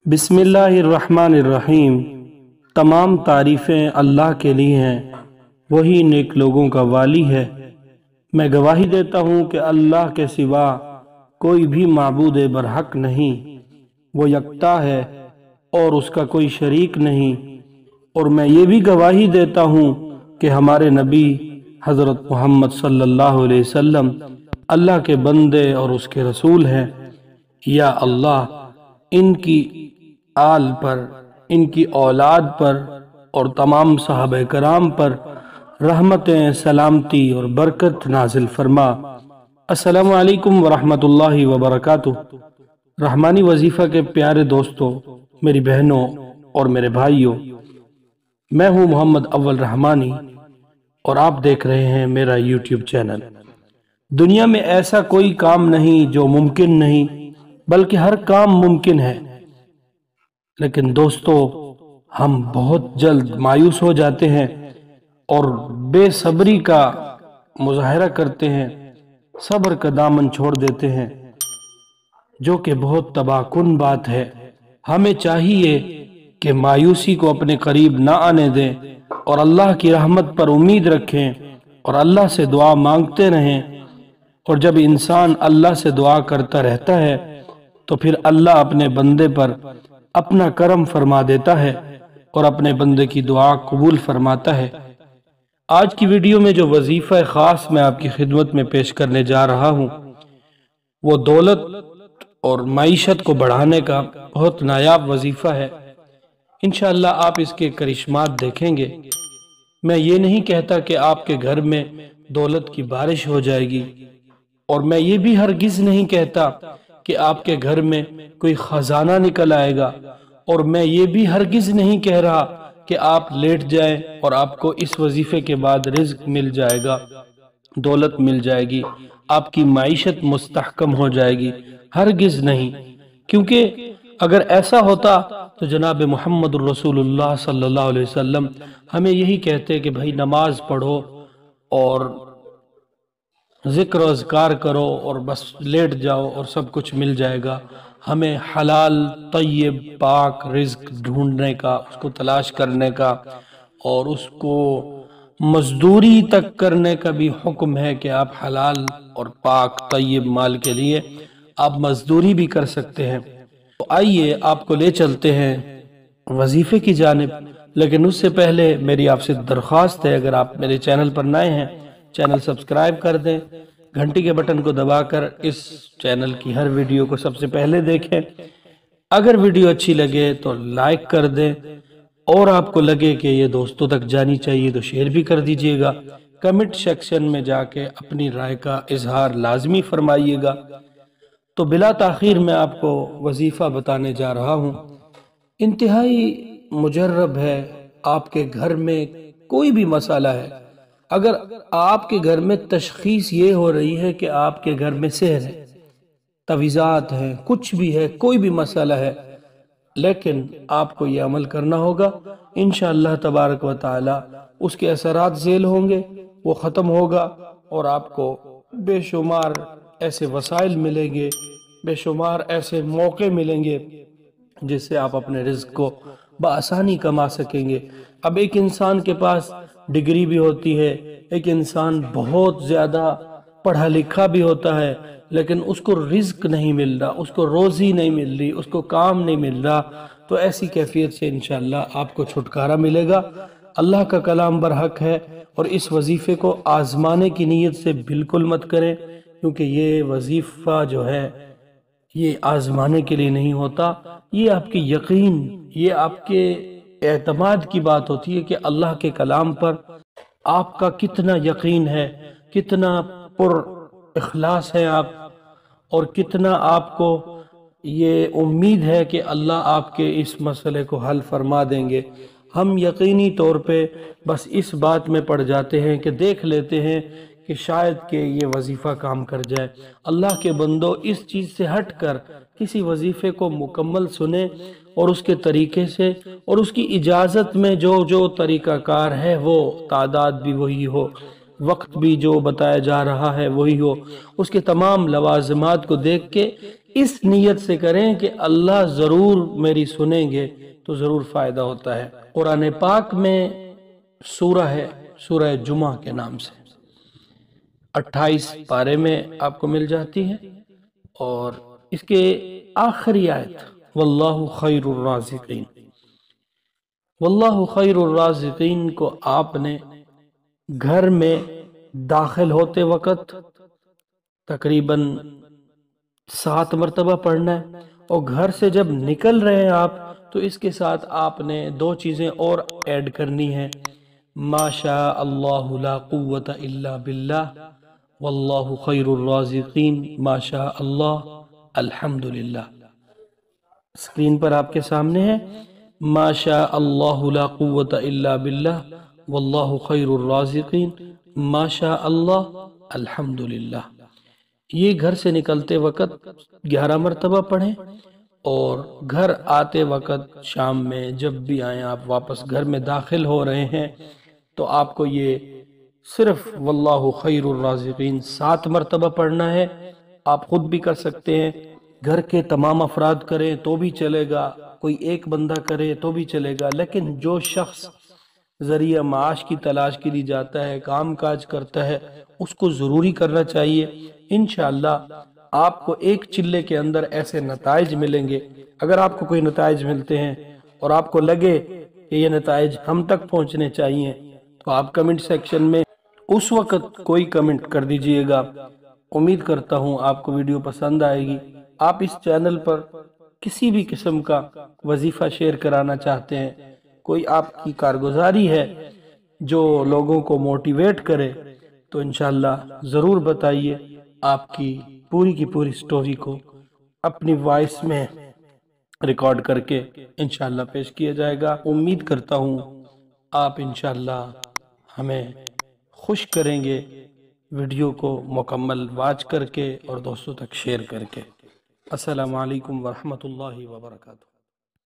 बिस्मिल्लाहिर्रहमानिर्रहीम। तमाम तारीफ़ें अल्लाह के लिए हैं, वही नेक लोगों का वाली है। मैं गवाही देता हूँ कि अल्लाह के सिवा कोई भी माबूद बरहक नहीं, वो यकता है और उसका कोई शरीक नहीं। और मैं ये भी गवाही देता हूँ कि हमारे नबी हज़रत मोहम्मद सल्लल्लाहु अलैहि वसल्लम अल्लाह के बंदे और उसके रसूल हैं। या अल्लाह इनकी आल पर, इनकी औलाद पर और तमाम सहाबा कराम पर रहमतें, सलामती और बरकत नाजिल फरमा। अस्सलामु अलैकुम वरहमतुल्लाहि वबरकातुह। रहमानी वजीफ़ा के प्यारे दोस्तों, मेरी बहनों और मेरे भाइयों, मैं हूँ मोहम्मद अव्वल रहमानी और आप देख रहे हैं मेरा यूट्यूब चैनल। दुनिया में ऐसा कोई काम नहीं जो मुमकिन नहीं, बल्कि हर काम मुमकिन है। लेकिन दोस्तों, हम बहुत जल्द मायूस हो जाते हैं और बेसब्री का मुजाहरा करते हैं, सब्र का दामन छोड़ देते हैं, जो कि बहुत तबाहकुन बात है। हमें चाहिए कि मायूसी को अपने करीब ना आने दें और अल्लाह की रहमत पर उम्मीद रखें और अल्लाह से दुआ मांगते रहें। और जब इंसान अल्लाह से दुआ करता रहता है तो फिर अल्लाह अपने बंदे पर अपना करम फरमा देता है और अपने बंदे की दुआ कबूल फरमाता है। आज की वीडियो में जो वजीफ़ा ख़ास मैं आपकी खिदमत में पेश करने जा रहा हूँ, वो दौलत और मईशत को बढ़ाने का बहुत नायाब वजीफ़ा है। इंशाअल्लाह आप इसके करिश्मात देखेंगे। मैं ये नहीं कहता कि आपके घर में दौलत की बारिश हो जाएगी, और मैं ये भी हरगिज़ नहीं कहता कि आपके घर में कोई खजाना निकल आएगा, और मैं ये भी हरगिज़ नहीं कह रहा कि आप लेट जाएं और आपको इस वजीफे के बाद रिज्क मिल जाएगा, दौलत मिल जाएगी, आपकी माइशत मुस्तहकम हो जाएगी। हरगिज़ नहीं, क्योंकि अगर ऐसा होता तो जनाब मोहम्मद रसूलुल्लाह सल्लल्लाहु अलैहि वसल्लम हमें यही कहते कि भाई नमाज पढ़ो और ज़िक्र अज़कार करो और बस लेट जाओ और सब कुछ मिल जाएगा। हमें हलाल तय्यब पाक रिज़्क ढूंढने का, उसको तलाश करने का और उसको मजदूरी तक करने का भी हुक्म है कि आप हलाल और पाक तय्यब माल के लिए आप मजदूरी भी कर सकते हैं। तो आइए आपको ले चलते हैं वजीफे की जानिब। लेकिन उससे पहले मेरी आपसे दरख्वास्त है, अगर आप मेरे चैनल पर नए हैं, चैनल सब्सक्राइब कर दें, घंटी के बटन को दबाकर इस चैनल की हर वीडियो को सबसे पहले देखें। अगर वीडियो अच्छी लगे तो लाइक कर दें, और आपको लगे कि ये दोस्तों तक जानी चाहिए तो शेयर भी कर दीजिएगा। कमेंट सेक्शन में जाके अपनी राय का इजहार लाजमी फरमाइएगा। तो बिला ताखीर मैं आपको वजीफा बताने जा रहा हूँ। इंतहाई मुजर्रब है। आपके घर में कोई भी मसाला है, अगर आपके घर में तशखीस ये हो रही है कि आपके घर में सेहर है, तवीज़ात है, कुछ भी है, कोई भी मसला है, लेकिन आपको ये अमल करना होगा। इंशाअल्लाह तबारक व तआला उसके असरात झेल होंगे, वो ख़त्म होगा और आपको बेशुमार ऐसे वसाइल मिलेंगे, बेशुमार ऐसे मौके मिलेंगे जिससे आप अपने रिज़्क को बआसानी कमा सकेंगे। अब एक इंसान के पास डिग्री भी होती है, एक इंसान बहुत ज़्यादा पढ़ा लिखा भी होता है, लेकिन उसको रिज़्क नहीं मिल रहा, उसको रोज़ी नहीं मिल रही, उसको काम नहीं मिल रहा। तो ऐसी कैफियत से इंशाअल्लाह आपको छुटकारा मिलेगा। अल्लाह का कलाम बरहक है, और इस वजीफ़े को आजमाने की नीयत से बिल्कुल मत करें, क्योंकि ये वजीफ़ा जो है ये आजमाने के लिए नहीं होता। ये आपके यकीन, ये आपके एतमाद की बात होती है कि अल्लाह के कलाम पर आपका कितना यकीन है, कितना पुर इखलास है आप, और कितना आपको ये उम्मीद है कि अल्लाह आपके इस मसले को हल फरमा देंगे। हम यकीनी तौर पे बस इस बात में पड़ जाते हैं कि देख लेते हैं कि शायद कि ये वजीफ़ा काम कर जाए। अल्लाह के बंदो, इस चीज़ से हट कर किसी वजीफ़े को मुकम्मल सुने और उसके तरीके से और उसकी इजाज़त में जो जो तरीक़ाकार है वो तादाद भी वही हो, وقت بھی جو بتایا جا رہا ہے وہی ہو، اس کے تمام لوازمات کو دیکھ کے اس نیت سے کریں کہ اللہ ضرور میری سنیں گے تو ضرور فائدہ ہوتا ہے۔ قرآن پاک میں سورہ ہے، سورہ جمعہ کے نام سے، 28 پارے میں آپ کو مل جاتی ہے، اور اس کے آخری آیت واللہ خیر الرازقین، واللہ خیر الرازقین کو آپ نے گھر میں داخل ہوتے وقت تقریباً 7 مرتبہ پڑھنا ہے، اور گھر سے جب نکل رہے ہیں آپ تو اس کے ساتھ آپ نے 2 چیزیں اور ایڈ کرنی ہیں، ما شاء اللہ لا قوت الا باللہ واللہ خیر الرازقین ما شاء اللہ الحمدللہ۔ اسکرین پر آپ کے سامنے ہے، ما شاء اللہ لا قوت الا باللہ واللہ خیر الرازقین ما شاء اللہ الحمدللہ۔ یہ گھر سے نکلتے وقت 11 مرتبہ پڑھیں، اور گھر آتے وقت شام میں جب بھی آئیں آپ واپس گھر میں داخل ہو رہے ہیں تو آپ کو یہ صرف واللہ خیر الرازقین 7 مرتبہ پڑھنا ہے۔ آپ خود بھی کر سکتے ہیں، گھر کے تمام افراد کریں تو بھی چلے گا، کوئی ایک بندہ کرے تو بھی چلے گا، لیکن جو شخص ذریعہ معاش کی تلاش کے لیے جاتا ہے، کام کاج کرتا ہے، اس کو ضروری کرنا چاہیے۔ انشاءاللہ آپ کو ایک چلے کے اندر ایسے نتائج ملیں گے۔ اگر آپ کو کوئی نتائج ملتے ہیں اور آپ کو لگے کہ یہ نتائج ہم تک پہنچنے چاہیے تو آپ کمنٹ سیکشن میں اس وقت کوئی کمنٹ کر دیجئے گا۔ امید کرتا ہوں آپ کو ویڈیو پسند آئے گی۔ آپ اس چینل پر کسی بھی قسم کا وظیفہ شیئر کرانا چاہتے ہیں، کوئی آپ کی کارگزاری ہے جو لوگوں کو موٹیویٹ کرے تو انشاءاللہ ضرور بتائیے۔ آپ کی پوری سٹوری کو اپنی وائس میں ریکارڈ کر کے انشاءاللہ پیش کیا جائے گا۔ امید کرتا ہوں آپ انشاءاللہ ہمیں خوش کریں گے ویڈیو کو مکمل واچ کر کے اور دوستوں تک شیئر کر کے۔ السلام علیکم ورحمۃ اللہ وبرکاتہ۔